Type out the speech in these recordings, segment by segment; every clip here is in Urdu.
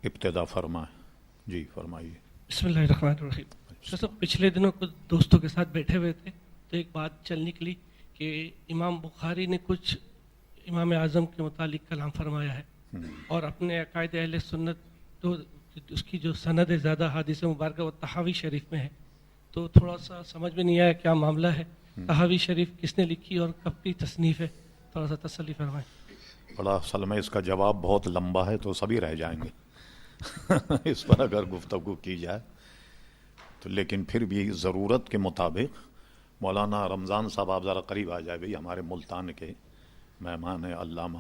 ابتدا فرمائیں. جی فرمائیے. بسم اللہ الرحمن الرحیم. صاحب پچھلے دنوں کچھ دوستوں کے ساتھ بیٹھے ہوئے تھے تو ایک بات چل نکلی کہ امام بخاری نے کچھ امام اعظم کے متعلق کلام فرمایا ہے اور اپنے عقائد اہل سنت تو اس کی جو سند زیادہ حدیث مبارکہ وہ تحاوی شریف میں ہے، تو تھوڑا سا سمجھ میں نہیں آیا کیا معاملہ ہے، تحاوی شریف کس نے لکھی اور کب کی تصنیف ہے، تھوڑا سا تسلی فرمائیں. بڑا اصل میں اس کا جواب بہت لمبا ہے تو سبھی رہ جائیں گے اس پر اگر گفتگو کی جائے تو، لیکن پھر بھی ضرورت کے مطابق مولانا رمضان صاحب آپ ذرا قریب آ جائے. بھائی ہمارے ملتان کے مہمان ہیں علامہ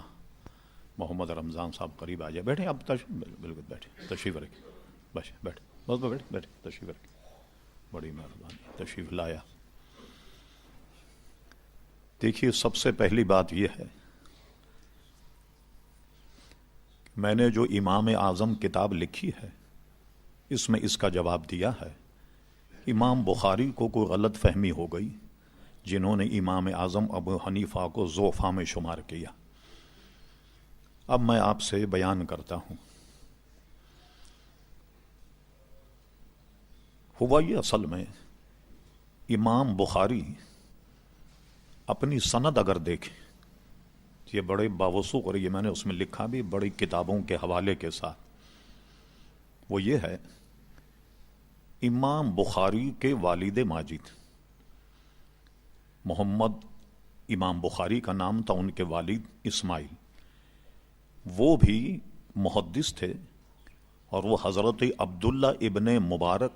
محمد رمضان صاحب، قریب آ جائے. بیٹھے اب بالکل بیٹھے، تشریف رکھیں. بس بیٹھے، بس بیٹھے بیٹھے، تشریف رکھیں. بڑی مہربانی، تشریف لایا. دیکھیے، سب سے پہلی بات یہ ہے، میں نے جو امام اعظم کتاب لکھی ہے اس میں اس کا جواب دیا ہے. امام بخاری کو کوئی غلط فہمی ہو گئی جنہوں نے امام اعظم ابو حنیفہ کو ضعفاء میں شمار کیا. اب میں آپ سے بیان کرتا ہوں. ہوا یہ، اصل میں امام بخاری اپنی سند اگر دیکھیں، یہ بڑے باوسوق، اور یہ میں نے اس میں لکھا بھی بڑی کتابوں کے حوالے کے ساتھ، وہ یہ ہے امام بخاری کے والد ماجد محمد، امام بخاری کا نام تھا، ان کے والد اسماعیل، وہ بھی محدث تھے اور وہ حضرت عبداللہ ابن مبارک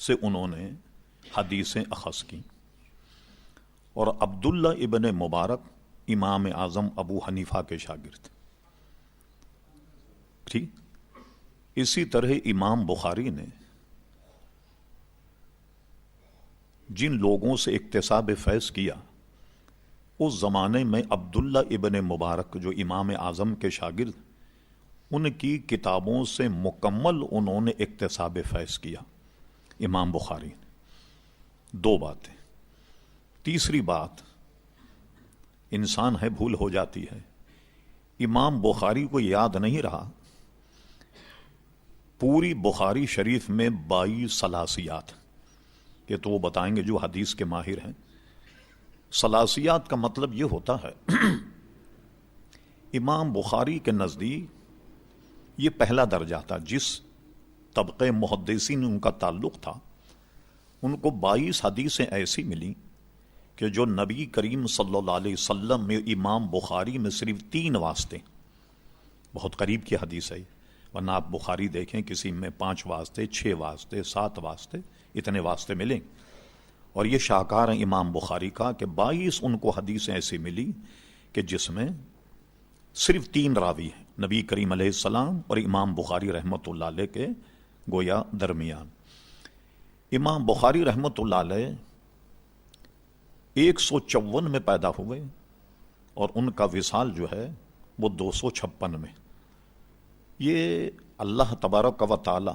سے انہوں نے حدیثیں اخذ کی. اور عبداللہ ابن مبارک امام اعظم ابو حنیفہ کے شاگرد. ٹھیک، اسی طرح امام بخاری نے جن لوگوں سے اکتساب فیض کیا اس زمانے میں عبداللہ ابن مبارک جو امام اعظم کے شاگرد، ان کی کتابوں سے مکمل انہوں نے اکتساب فیض کیا امام بخاری نے. دو باتیں. تیسری بات، انسان ہے، بھول ہو جاتی ہے. امام بخاری کو یاد نہیں رہا پوری بخاری شریف میں 22 ثلاثیات، یہ تو وہ بتائیں گے جو حدیث کے ماہر ہیں. ثلاثیات کا مطلب یہ ہوتا ہے امام بخاری کے نزدیک یہ پہلا درجہ تھا. جس طبقے محدثین ان کا تعلق تھا ان کو 22 حدیثیں ایسی ملی کہ جو نبی کریم صلی اللہ علیہ وسلم میں امام بخاری میں صرف 3 واسطے، بہت قریب کی حدیث ہے، ورنہ آپ بخاری دیکھیں کسی میں 5 واسطے، 6 واسطے، 7 واسطے، اتنے واسطے ملیں. اور یہ شاہکار ہیں امام بخاری کا کہ 22 ان کو حدیثیں ایسی ملی کہ جس میں صرف 3 راوی ہیں، نبی کریم علیہ السلام اور امام بخاری رحمۃ اللہ علیہ کے گویا درمیان. امام بخاری رحمۃ اللہ علیہ 154 میں پیدا ہوئے اور ان کا وصال جو ہے وہ 256 میں. یہ اللہ تبارک و تعالی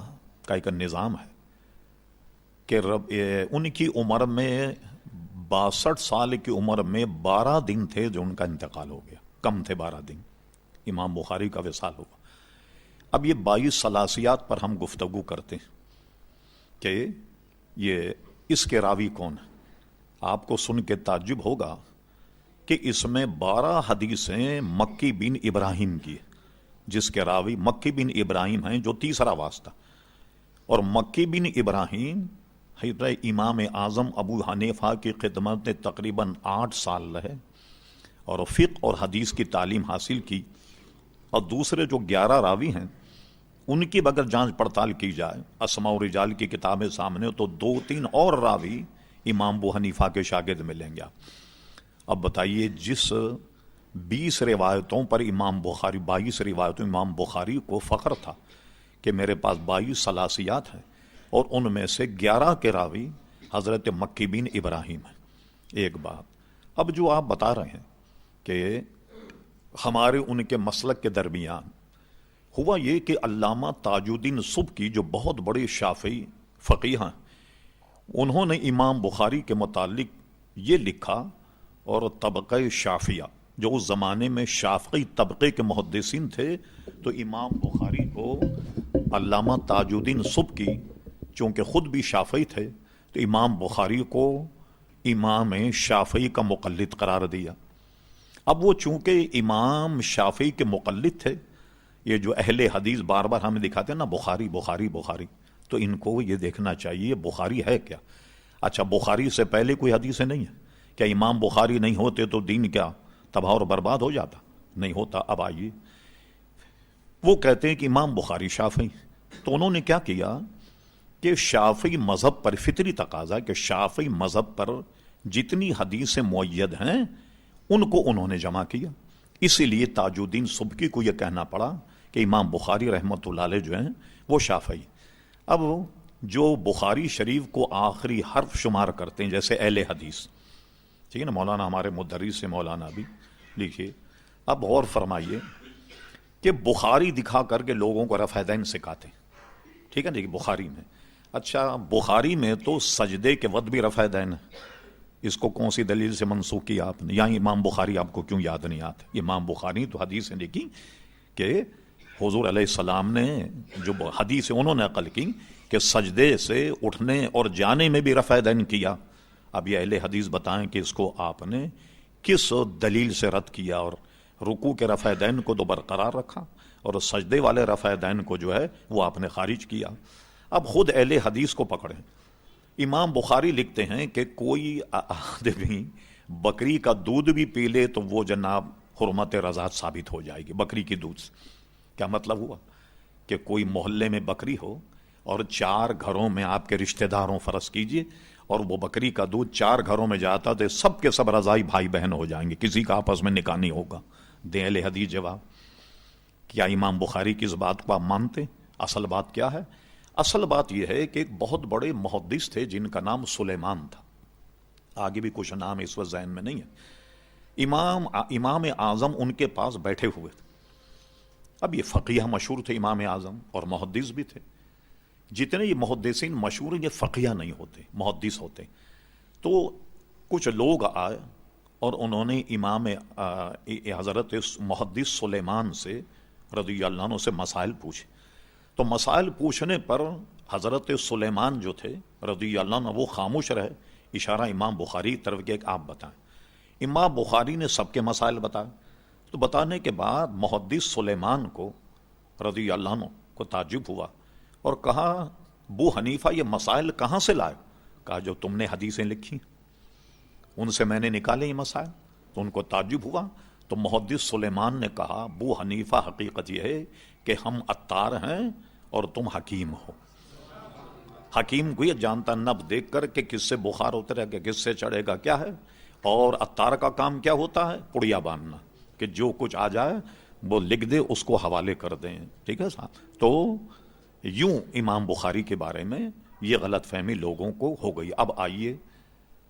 کا ایک نظام ہے کہ ان کی عمر میں 62 سال کی عمر میں 12 دن تھے جو ان کا انتقال ہو گیا، کم تھے 12 دن امام بخاری کا وصال ہوا. اب یہ 22 ثلاثیات پر ہم گفتگو کرتے ہیں کہ یہ اس کے راوی کون ہے. آپ کو سن کے تعجب ہوگا کہ اس میں 12 حدیثیں مکی بن ابراہیم کی، جس کے راوی مکی بن ابراہیم ہیں جو تیسرا واسطہ. اور مکی بن ابراہیم حضرت امام اعظم ابو حنیفہ کی خدمت میں تقریباً 8 سال رہے اور فقہ اور حدیث کی تعلیم حاصل کی. اور دوسرے جو 11 راوی ہیں ان کی اگر جانچ پڑتال کی جائے، اسماء و رجال کی کتابیں سامنے، تو 2-3 اور راوی امام ابو حنیفہ کے شاگرد ملیں گے. اب بتائیے، جس 20 روایتوں پر امام بخاری، 22 روایتوں امام بخاری کو فخر تھا کہ میرے پاس 22 ثلاثیات ہیں اور ان میں سے 11 کے راوی حضرت مکی بن ابراہیم ہیں. ایک بات. اب جو آپ بتا رہے ہیں کہ ہمارے ان کے مسلک کے درمیان ہوا یہ کہ علامہ تاج الدین سبکی جو بہت بڑے شافعی فقیہ ہیں، انہوں نے امام بخاری کے متعلق یہ لکھا، اور طبقہ شافعیہ جو اس زمانے میں شافعی طبقے کے محدثین تھے تو امام بخاری کو علامہ تاج الدین سبکی چونکہ خود بھی شافعی تھے تو امام بخاری کو امام شافعی کا مقلد قرار دیا. اب وہ چونکہ امام شافعی کے مقلد تھے، یہ جو اہل حدیث بار بار ہمیں دکھاتے ہیں نا بخاری بخاری بخاری، تو ان کو یہ دیکھنا چاہیے بخاری ہے کیا. اچھا بخاری سے پہلے کوئی حدیثیں نہیں ہے کیا؟ امام بخاری نہیں ہوتے تو دین کیا تباہ اور برباد ہو جاتا؟ نہیں ہوتا. اب آئیے، وہ کہتے ہیں کہ امام بخاری شافعی، تو انہوں نے کیا کیا کہ شافعی مذہب پر فطری تقاضا کہ شافعی مذہب پر جتنی حدیثیں معید ہیں ان کو انہوں نے جمع کیا. اسی لیے تاج الدین سبکی کو یہ کہنا پڑا کہ امام بخاری رحمۃ اللہ علیہ جو ہیں وہ شافعی. اب جو بخاری شریف کو آخری حرف شمار کرتے ہیں جیسے اہل حدیث، ٹھیک ہے نا، مولانا ہمارے مدرس سے مولانا بھی لکھیے. اب غور فرمائیے کہ بخاری دکھا کر کے لوگوں کو رفع دین سکھاتے ہیں، ٹھیک ہے نا، بخاری میں. اچھا بخاری میں تو سجدے کے وقت بھی رفع دین ہے، اس کو کون سی دلیل سے منسوخ کیا آپ نے؟ یہاں امام بخاری آپ کو کیوں یاد نہیں آتے؟ امام بخاری تو حدیثیں لکھی کہ حضور علیہ السلام نے جو حدیث انہوں نے نقل کی کہ سجدے سے اٹھنے اور جانے میں بھی رفع دین کیا. اب یہ اہل حدیث بتائیں کہ اس کو آپ نے کس دلیل سے رد کیا، اور رکوع کے رفع دین کو تو برقرار رکھا اور سجدے والے رفع دین کو جو ہے وہ آپ نے خارج کیا. اب خود اہل حدیث کو پکڑیں. امام بخاری لکھتے ہیں کہ کوئی آدمی بکری کا دودھ بھی پی لے تو وہ جناب حرمت رضاعت ثابت ہو جائے گی بکری کی دودھ سے. کیا مطلب ہوا کہ کوئی محلے میں بکری ہو اور 4 گھروں میں آپ کے رشتہ داروں فرض کیجئے اور وہ بکری کا دودھ 4 گھروں میں جاتا تو سب کے سب رضائی بھائی بہن ہو جائیں گے، کسی کا آپس میں نکاح نہیں ہوگا. دیں اہل حدیث جواب. کیا امام بخاری کی اس بات کو آپ مانتے؟ اصل بات کیا ہے؟ اصل بات یہ ہے کہ ایک بہت بڑے محدث تھے جن کا نام سلیمان تھا، آگے بھی کچھ نام اس وقت ذہن میں نہیں ہے. امام اعظم ان کے پاس بیٹھے ہوئے تھے. اب یہ فقیہ مشہور تھے امام اعظم اور محدث بھی تھے. جتنے یہ محدثین مشہور ہیں یہ فقیہ نہیں ہوتے، محدث ہوتے. تو کچھ لوگ آئے اور انہوں نے امام حضرت محدث سلیمان سے رضی اللہ عنہ سے مسائل پوچھے. تو مسائل پوچھنے پر حضرت سلیمان جو تھے رضی اللہ عنہ وہ خاموش رہے، اشارہ امام بخاری کی طرف کہ آپ بتائیں. امام بخاری نے سب کے مسائل بتائے. تو بتانے کے بعد محدث سلیمان کو رضی اللہ عنہ کو تعجب ہوا اور کہا ابو حنیفہ یہ مسائل کہاں سے لائے؟ کہا جو تم نے حدیثیں لکھی ان سے میں نے نکالے یہ مسائل. تو ان کو تعجب ہوا. تو محدث سلیمان نے کہا ابو حنیفہ حقیقت یہ ہے کہ ہم عطار ہیں اور تم حکیم ہو. حکیم کو یہ جانتا نب دیکھ کر کہ کس سے بخار اترے گا کس سے چڑھے گا کیا ہے، اور عطار کا کام کیا ہوتا ہے؟ پڑیا باندھنا، کہ جو کچھ آ جائے وہ لکھ دے اس کو حوالے کر دیں. ٹھیک ہے صاحب. تو یوں امام بخاری کے بارے میں یہ غلط فہمی لوگوں کو ہو گئی. اب آئیے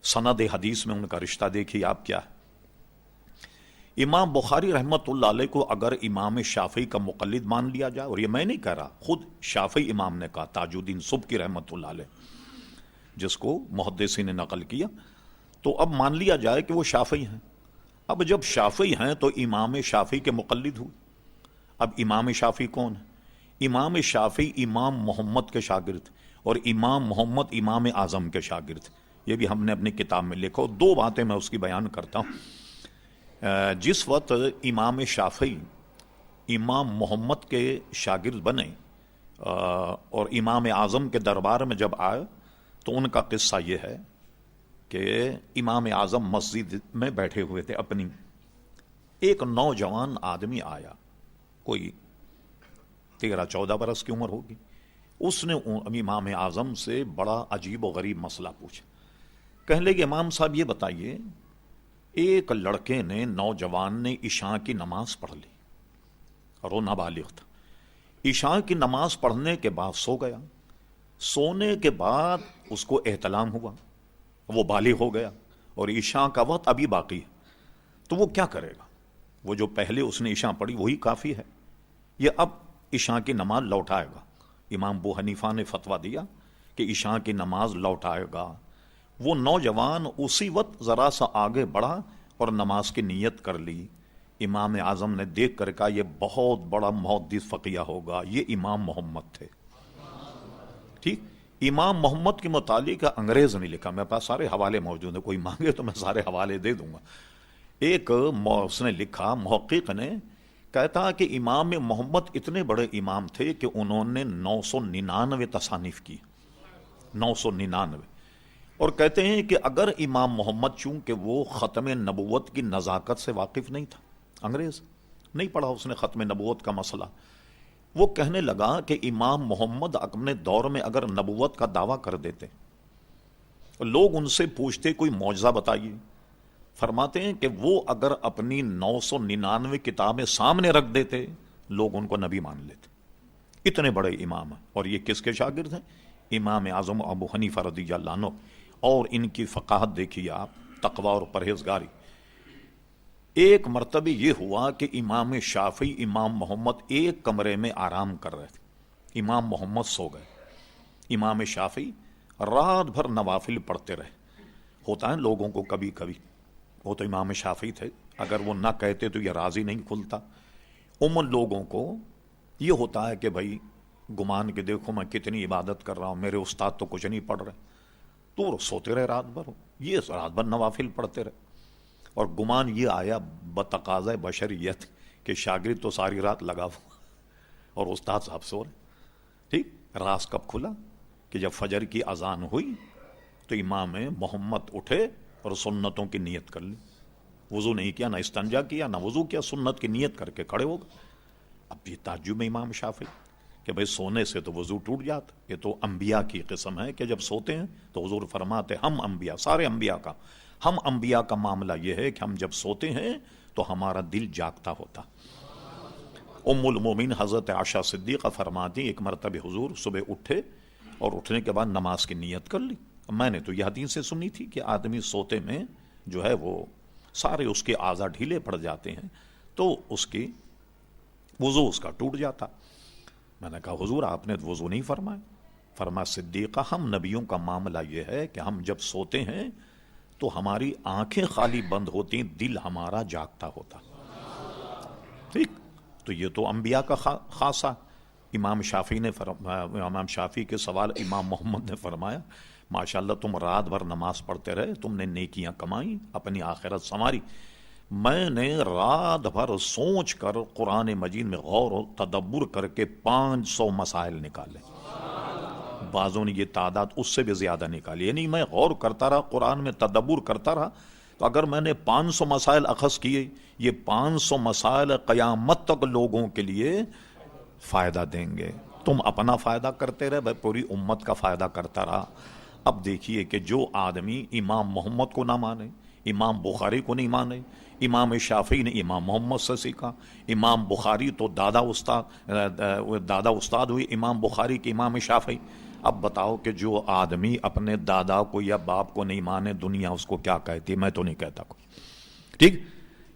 سند حدیث میں ان کا رشتہ دیکھیے آپ کیا ہے. امام بخاری رحمت اللہ علیہ کو اگر امام شافعی کا مقلد مان لیا جائے، اور یہ میں نہیں کہہ رہا، خود شافعی امام نے کہا، تاج الدین سبکی رحمت اللہ علیہ جس کو محدثین نے نقل کیا، تو اب مان لیا جائے کہ وہ شافعی ہیں. اب جب شافعی ہیں تو امام شافعی کے مقلد ہوئے. اب امام شافعی کون ہے؟ امام شافعی امام محمد کے شاگرد اور امام محمد امام اعظم کے شاگرد. یہ بھی ہم نے اپنی کتاب میں لکھا. 2 باتیں میں اس کی بیان کرتا ہوں. جس وقت امام شافعی امام محمد کے شاگرد بنے اور امام اعظم کے دربار میں جب آئے تو ان کا قصہ یہ ہے کہ امام اعظم مسجد میں بیٹھے ہوئے تھے اپنی. ایک نوجوان آدمی آیا، کوئی 13-14 برس کی عمر ہوگی. اس نے امام اعظم سے بڑا عجیب و غریب مسئلہ پوچھا. کہنے لگے امام صاحب یہ بتائیے، ایک لڑکے نے نوجوان نے عشاء کی نماز پڑھ لی اور وہ نابالغ تھا. عشاء کی نماز پڑھنے کے بعد سو گیا. سونے کے بعد اس کو احتلام ہوا، وہ بالغ ہو گیا اور عشاء کا وقت ابھی باقی ہے. تو وہ کیا کرے گا؟ وہ جو پہلے اس نے عشاء پڑھی وہی کافی ہے، یہ اب عشاء کی نماز لوٹائے گا. امام ابو حنیفہ نے فتویٰ دیا کہ عشاء کی نماز لوٹائے گا. وہ نوجوان اسی وقت ذرا سا آگے بڑھا اور نماز کی نیت کر لی. امام اعظم نے دیکھ کر کہا یہ بہت بڑا محدث فقیہ ہوگا، یہ امام محمد تھے. ٹھیک، امام محمد کے متعلق انگریز نے لکھا، میرے پاس سارے حوالے موجود ہیں، کوئی مانگے تو میں سارے حوالے دے دوں گا. ایک اس نے لکھا، محقق نے، کہتا کہ امام محمد اتنے بڑے امام تھے کہ انہوں نے 999 تصانیف کی، 999. اور کہتے ہیں کہ اگر امام محمد، چونکہ وہ ختم نبوت کی نزاکت سے واقف نہیں تھا، انگریز نہیں پڑھا اس نے ختم نبوت کا مسئلہ، وہ کہنے لگا کہ امام محمد اپنے دور میں اگر نبوت کا دعویٰ کر دیتے، لوگ ان سے پوچھتے کوئی معجزہ بتائیے، فرماتے ہیں کہ وہ اگر اپنی 999 کتابیں سامنے رکھ دیتے، لوگ ان کو نبی مان لیتے. اتنے بڑے امام ہیں. اور یہ کس کے شاگرد ہیں؟ امام اعظم ابو حنیفہ رضی اللہ عنہ. اور ان کی فقاہت دیکھیے آپ، تقوی اور پرہیزگاری. ایک مرتبہ یہ ہوا کہ امام شافعی امام محمد ایک کمرے میں آرام کر رہے تھے، امام محمد سو گئے، امام شافعی رات بھر نوافل پڑھتے رہے. ہوتا ہے لوگوں کو کبھی کبھی، وہ تو امام شافعی تھے، اگر وہ نہ کہتے تو یہ راضی نہیں کھلتا. عموماً لوگوں کو یہ ہوتا ہے کہ بھائی گمان کہ دیکھو میں کتنی عبادت کر رہا ہوں، میرے استاد تو کچھ نہیں پڑھ رہے، تو سوتے رہے رات بھر، یہ رات بھر نوافل پڑھتے رہے. اور گمان یہ آیا بتقاضۂ بشریت کہ شاگرد تو ساری رات لگا ہوا اور استاد صاحب سو رہے. ٹھیک، راز کب کھلا کہ جب فجر کی اذان ہوئی تو امام محمد اٹھے اور سنتوں کی نیت کر لی. وضو نہیں کیا، نہ استنجا کیا، نہ وضو کیا، سنت کی نیت کر کے کھڑے ہو گئے. اب یہ تعجب میں امام شافعی کہ بھئی سونے سے تو وضو ٹوٹ جاتا، یہ تو انبیاء کی قسم ہے کہ جب سوتے ہیں تو حضور فرماتے ہم انبیاء، سارے انبیاء کا، ہم انبیاء کا معاملہ یہ ہے کہ ہم جب سوتے ہیں تو ہمارا دل جاگتا ہوتا. ام المومنین حضرت عائشہ صدیقہ فرماتی ایک مرتبہ حضور صبح اٹھے اور اٹھنے کے بعد نماز کی نیت کر لی. میں نے تو یہ حدیث سے سنی تھی کہ آدمی سوتے میں جو ہے وہ سارے اس کے اعضاء ڈھیلے پڑ جاتے ہیں تو اس کی وضو اس کا ٹوٹ جاتا. میں نے کہا حضور آپ نے وضو نہیں فرمایا. فرما صدیقہ ہم نبیوں کا معاملہ یہ ہے کہ ہم جب سوتے ہیں تو ہماری آنکھیں خالی بند ہوتی، دل ہمارا جاگتا ہوتا. ٹھیک، تو یہ تو انبیاء کا خاصہ. امام شافعی نے امام شافعی کے سوال امام محمد نے فرمایا ماشاءاللہ تم رات بھر نماز پڑھتے رہے، تم نے نیکیاں کمائیں، اپنی آخرت سنواری. میں نے رات بھر سوچ کر قرآن مجید میں غور و تدبر کر کے 500 مسائل نکالے. بعضوں نے یہ تعداد اس سے بھی زیادہ نکالی. یعنی میں غور کرتا رہا، قرآن میں تدبر کرتا رہا، تو اگر میں نے 500 مسائل اخذ کیے، یہ 500 مسائل قیامت تک لوگوں کے لیے فائدہ دیں گے. تم اپنا فائدہ کرتے رہے، میں پوری امت کا فائدہ کرتا رہا. اب دیکھیے کہ جو آدمی امام محمد کو نہ مانے، امام بخاری کو نہیں مانے، امام شافعی نے امام محمد سے سیکھا، امام بخاری تو دادا استاد ہوئی امام بخاری کے امام شافعی. اب بتاؤ کہ جو آدمی اپنے دادا کو یا باپ کو نہیں مانے، دنیا اس کو کیا کہتی ہے؟ میں تو نہیں کہتا کوئی. ٹھیک،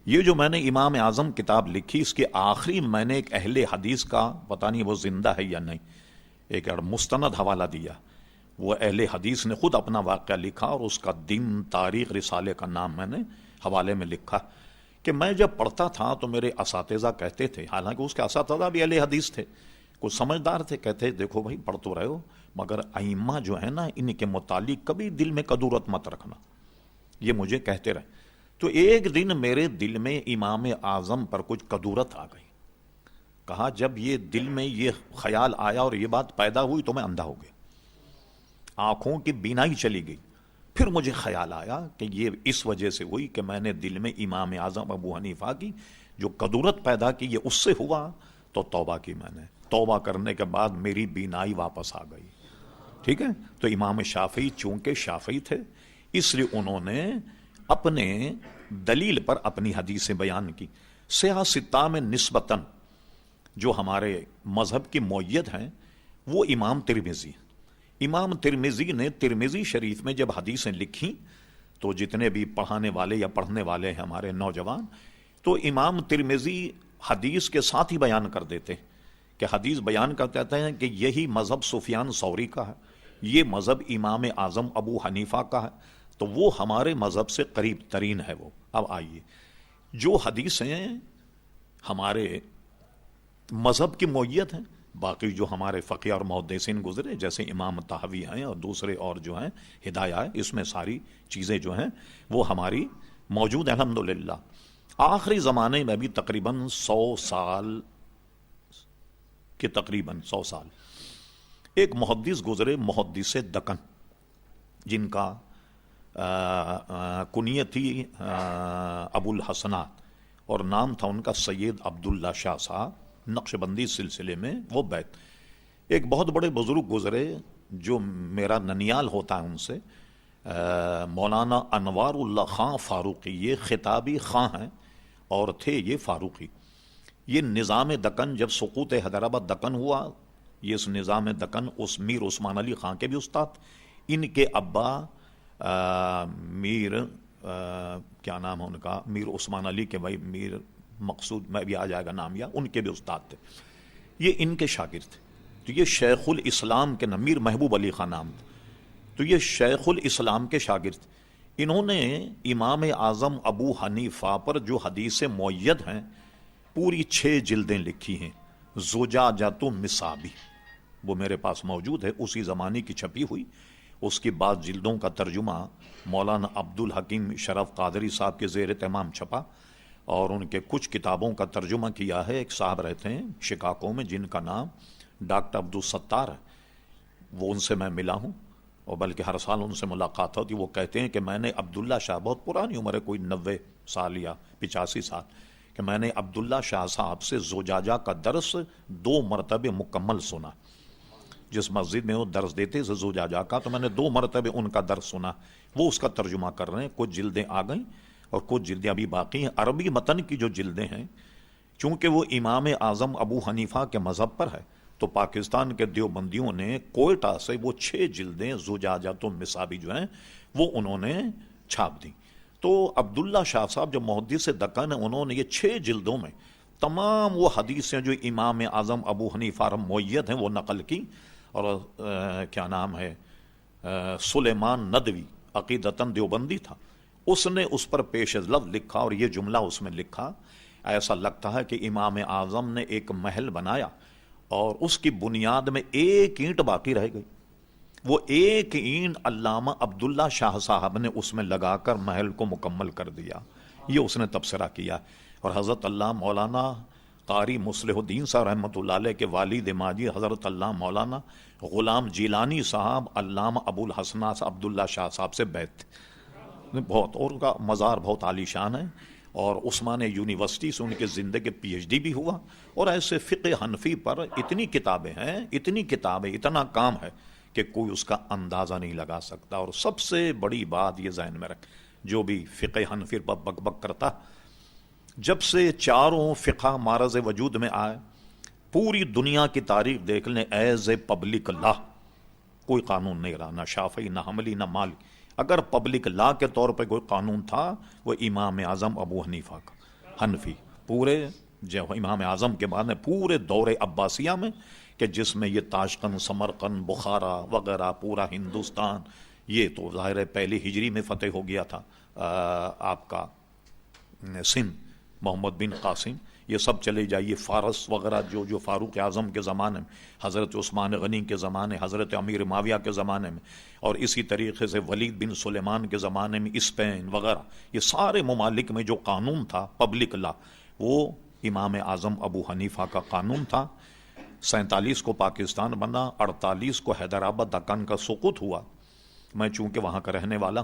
یہ جو میں نے امام اعظم کتاب لکھی، اس کے آخری میں نے ایک اہل حدیث کا، پتہ نہیں وہ زندہ ہے یا نہیں، ایک مستند حوالہ دیا. وہ اہل حدیث نے خود اپنا واقعہ لکھا اور اس کا دن تاریخ رسالے کا نام میں نے حوالے میں لکھا کہ میں جب پڑھتا تھا تو میرے اساتذہ کہتے تھے، حالانکہ اس کے اساتذہ بھی اہل حدیث تھے، کچھ سمجھدار تھے، کہتے دیکھو بھائی پڑھ تو رہے ہو مگر ائمہ جو ہے نا ان کے متعلق کبھی دل میں کدورت مت رکھنا. یہ مجھے کہتے رہے. تو ایک دن میرے دل میں امام اعظم پر کچھ کدورت آ گئی. کہا جب یہ دل میں یہ خیال آیا اور یہ بات پیدا ہوئی تو میں اندھا ہو گیا، آنکھوں کی بینائی چلی گئی. پھر مجھے خیال آیا کہ یہ اس وجہ سے ہوئی کہ میں نے دل میں امام اعظم ابو حنیفہ کی جو کدورت پیدا کی، یہ اس سے ہوا. تو توبہ کی میں نے، توبہ کرنے کے بعد میری بینائی واپس آ گئی. ٹھیک ہے، تو امام شافعی چونکہ شافعی تھے اس لیے انہوں نے اپنے دلیل پر اپنی حدیثیں بیان کی. سیاہ ستہ میں نسبتاً جو ہمارے مذہب کی معید ہیں وہ امام ترمذی. امام ترمذی نے ترمذی شریف میں جب حدیثیں لکھی تو جتنے بھی پڑھانے والے یا پڑھنے والے ہیں ہمارے نوجوان، تو امام ترمذی حدیث کے ساتھ ہی بیان کر دیتے کہ حدیث بیان کرتے ہیں کہ یہی مذہب سفیان ثوری کا ہے، یہ مذہب امام اعظم ابو حنیفہ کا ہے، تو وہ ہمارے مذہب سے قریب ترین ہے وہ. اب آئیے جو حدیثیں ہمارے مذہب کی معیت ہے. باقی جو ہمارے فقیہ اور محدثین گزرے جیسے امام طحاوی ہیں اور دوسرے اور جو ہیں ہدایہ ہے، اس میں ساری چیزیں جو ہیں وہ ہماری موجود ہیں الحمدللہ. آخری زمانے میں بھی تقریباً 100 سال کے تقریباً 100 سال ایک محدث گزرے، محدث دکن، جن کا کنیت تھی ابو الحسنات اور نام تھا ان کا سید عبداللہ شاہ صاحب. نقش بندی سلسلے میں وہ بیت ایک بہت بڑے بزرگ گزرے جو میرا ننیال ہوتا ہے ان سے، مولانا انوار اللہ خان فاروقی. یہ خطابی خاں ہیں اور تھے یہ فاروقی. یہ نظام دکن جب سقوط حیدرآباد دکن ہوا، یہ اس نظام دکن اس میر عثمان علی خان کے بھی استاد، ان کے ابا میر کیا نام ہے ان کا، میر عثمان علی کے بھائی میر مقصود میں بھی آ جائے گا نام، یا ان کے بھی استاد تھے. یہ ان کے شاگرد تھے. تو یہ شیخ الاسلام کے نام، میر محبوب علی خان نام تھا. تو یہ شیخ الاسلام کے شاگرد. انہوں نے امام اعظم ابو حنیفہ پر جو حدیث معید ہیں پوری 6 جلدیں لکھی ہیں. زجاجۃ مصابی وہ میرے پاس موجود ہے، اسی زمانے کی چھپی ہوئی. اس کی بعد جلدوں کا ترجمہ مولانا عبد الحکیم شرف قادری صاحب کے زیر اہتمام چھپا، اور ان کے کچھ کتابوں کا ترجمہ کیا ہے. ایک صاحب رہتے ہیں شکاگو میں جن کا نام ڈاکٹر عبدالستار ہے. وہ ان سے میں ملا ہوں اور بلکہ ہر سال ان سے ملاقات ہوتی. وہ کہتے ہیں کہ میں نے عبداللہ شاہ، بہت پرانی عمر ہے، کوئی 90 سال یا 85 سال، کہ میں نے عبداللہ شاہ صاحب سے زجاجہ کا درس 2 مرتبہ مکمل سنا. جس مسجد میں وہ درس دیتے زجاجہ کا، تو میں نے 2 مرتبہ ان کا درس سنا. وہ اس کا ترجمہ کر رہے ہیں. کچھ جلدیں آ گئیں اور کچھ جلدیں ابھی باقی ہیں. عربی متن کی جو جلدیں ہیں، چونکہ وہ امام اعظم ابو حنیفہ کے مذہب پر ہے، تو پاکستان کے دیوبندیوں نے کوئٹہ سے وہ 6 جلدیں زجاجۃ مصابی جو ہیں وہ انہوں نے چھاپ دی. تو عبداللہ شاہ صاحب جو محدث دکن ہیں، انہوں نے یہ 6 جلدوں میں تمام وہ حدیثیں جو امام اعظم ابو حنیفہ معید ہیں وہ نقل کی. اور کیا نام ہے، سلیمان ندوی عقیدتاً دیوبندی تھا، اس نے اس پر پیش لفظ لکھا اور یہ جملہ اس میں لکھا، ایسا لگتا ہے کہ امام اعظم نے ایک محل بنایا اور اس کی بنیاد میں ایک اینٹ باقی رہ گئی. وہ ایک اینٹ علامہ عبداللہ شاہ صاحب نے اس میں لگا کر محل کو مکمل کر دیا. یہ اس نے تبصرہ کیا. اور حضرت اللہ مولانا قاری مصلح الدین صاحب رحمۃ اللہ علیہ کے والد ماجی حضرت اللہ مولانا غلام جیلانی صاحب علامہ ابو الحسنات عبداللہ شاہ صاحب سے بیعت بہت، اور ان کا مزار بہت عالی شان ہے. اور عثمان یونیورسٹی سے ان کے زندگی پی ایچ ڈی بھی ہوا. اور ایسے فقہ حنفی پر اتنی کتابیں ہیں، اتنی کتابیں، اتنا کام ہے کہ کوئی اس کا اندازہ نہیں لگا سکتا. اور سب سے بڑی بات یہ ذہن میں رکھ، جو بھی فقہ حنفی پر بک بک کرتا، جب سے چاروں فقہ معرض وجود میں آئے، پوری دنیا کی تاریخ دیکھ لیں، ایز اے پبلک لا کوئی قانون نہیں رہا، نہ شافعی، نہ حنبلی، نہ مالکی. اگر پبلک لا کے طور پہ کوئی قانون تھا وہ امام اعظم ابو حنیفہ کا حنفی، پورے جو امام اعظم کے بعد میں پورے دور عباسیہ میں، کہ جس میں یہ تاشقند، سمرقند، بخارا وغیرہ پورا ہندوستان، یہ تو ظاہر ہے پہلی ہجری میں فتح ہو گیا تھا. آپ کا سندھ محمد بن قاسم، یہ سب چلے جائیے، فارس وغیرہ جو فاروق اعظم کے زمانے میں، حضرت عثمان غنی کے زمانے، حضرت امیر معاویہ کے زمانے میں، اور اسی طریقے سے ولید بن سلیمان کے زمانے میں اسپین وغیرہ، یہ سارے ممالک میں جو قانون تھا پبلک لا، وہ امام اعظم ابو حنیفہ کا قانون تھا. 47 کو پاکستان بنا، 48 کو حیدرآباد دکن کا سقوط ہوا. میں چونکہ وہاں کا رہنے والا،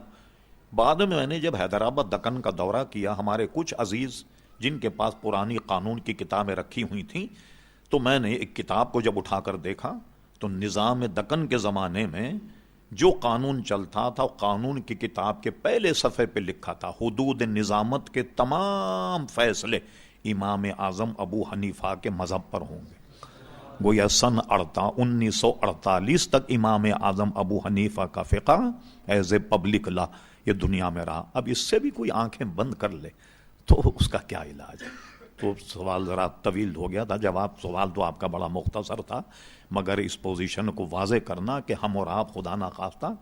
بعد میں نے جب حیدرآباد دکن کا دورہ کیا، ہمارے کچھ عزیز جن کے پاس پرانی قانون کی کتابیں رکھی ہوئی تھیں، تو میں نے ایک کتاب کو جب اٹھا کر دیکھا تو نظام دکن کے زمانے میں جو قانون چلتا تھا، قانون کی کتاب کے پہلے صفحے پہ لکھا تھا حدود نظامت کے تمام فیصلے امام اعظم ابو حنیفہ کے مذہب پر ہوں گے. گویا سن 1948 تک امام اعظم ابو حنیفہ کا فقہ ایز اے پبلک لا یہ دنیا میں رہا. اب اس سے بھی کوئی آنکھیں بند کر لے تو اس کا کیا علاج ہے؟ تو سوال ذرا طویل ہو گیا تھا، جواب سوال تو آپ کا بڑا مختصر تھا، مگر اس پوزیشن کو واضح کرنا کہ ہم اور آپ خدا نخواستہ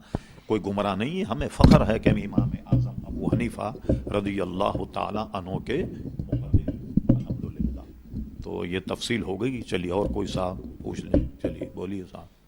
کوئی گمراہ نہیں ہے. ہمیں فخر ہے کہ ہم امام اعظم ابو حنیفہ رضی اللہ تعالی عنہ کے الحمدللہ. تو یہ تفصیل ہو گئی. چلیے اور کوئی صاحب پوچھ لیں. چلیے بولیے صاحب.